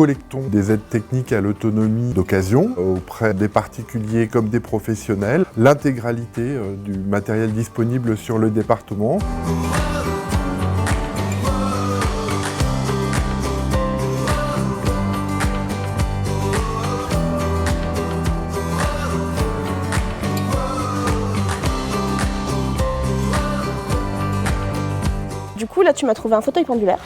collectons des aides techniques à l'autonomie d'occasion auprès des particuliers comme des professionnels, l'intégralité du matériel disponible sur le département. Du coup, là, tu m'as trouvé un fauteuil pendulaire.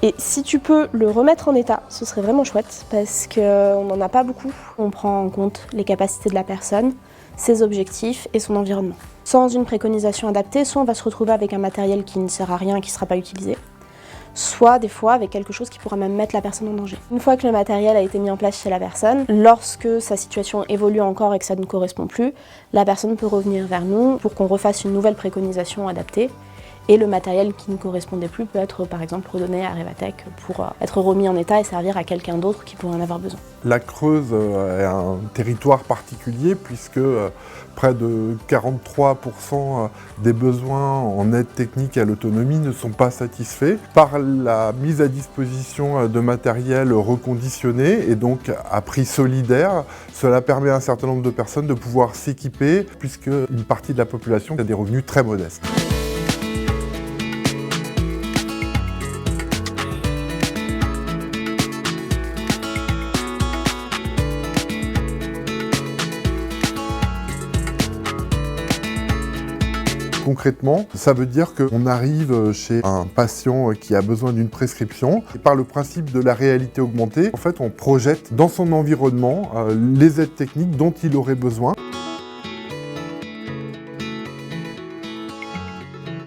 Et si tu peux le remettre en état, ce serait vraiment chouette parce qu'on n'en a pas beaucoup. On prend en compte les capacités de la personne, ses objectifs et son environnement. Sans une préconisation adaptée, soit on va se retrouver avec un matériel qui ne sert à rien et qui ne sera pas utilisé, soit des fois avec quelque chose qui pourra même mettre la personne en danger. Une fois que le matériel a été mis en place chez la personne, lorsque sa situation évolue encore et que ça ne correspond plus, la personne peut revenir vers nous pour qu'on refasse une nouvelle préconisation adaptée. Et le matériel qui ne correspondait plus peut être par exemple redonné à Revatec pour être remis en état et servir à quelqu'un d'autre qui pourrait en avoir besoin. La Creuse est un territoire particulier puisque près de 43% des besoins en aide technique à l'autonomie ne sont pas satisfaits par la mise à disposition de matériel reconditionné et donc à prix solidaire. Cela permet à un certain nombre de personnes de pouvoir s'équiper puisque une partie de la population a des revenus très modestes. Concrètement, ça veut dire qu'on arrive chez un patient qui a besoin d'une prescription et par le principe de la réalité augmentée, en fait, on projette dans son environnement les aides techniques dont il aurait besoin.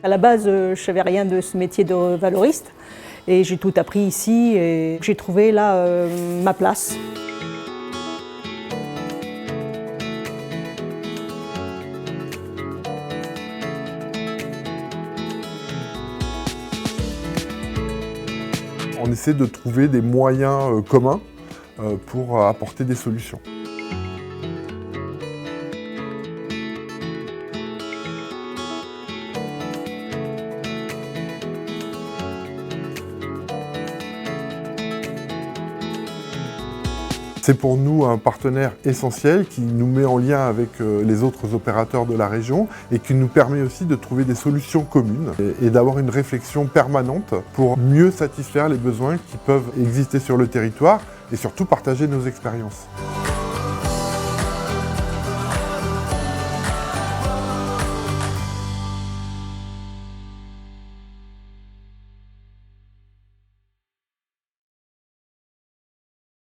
À la base, je ne savais rien de ce métier de valoriste et j'ai tout appris ici et j'ai trouvé là ma place. On essaie de trouver des moyens communs pour apporter des solutions. C'est pour nous un partenaire essentiel qui nous met en lien avec les autres opérateurs de la région et qui nous permet aussi de trouver des solutions communes et d'avoir une réflexion permanente pour mieux satisfaire les besoins qui peuvent exister sur le territoire et surtout partager nos expériences.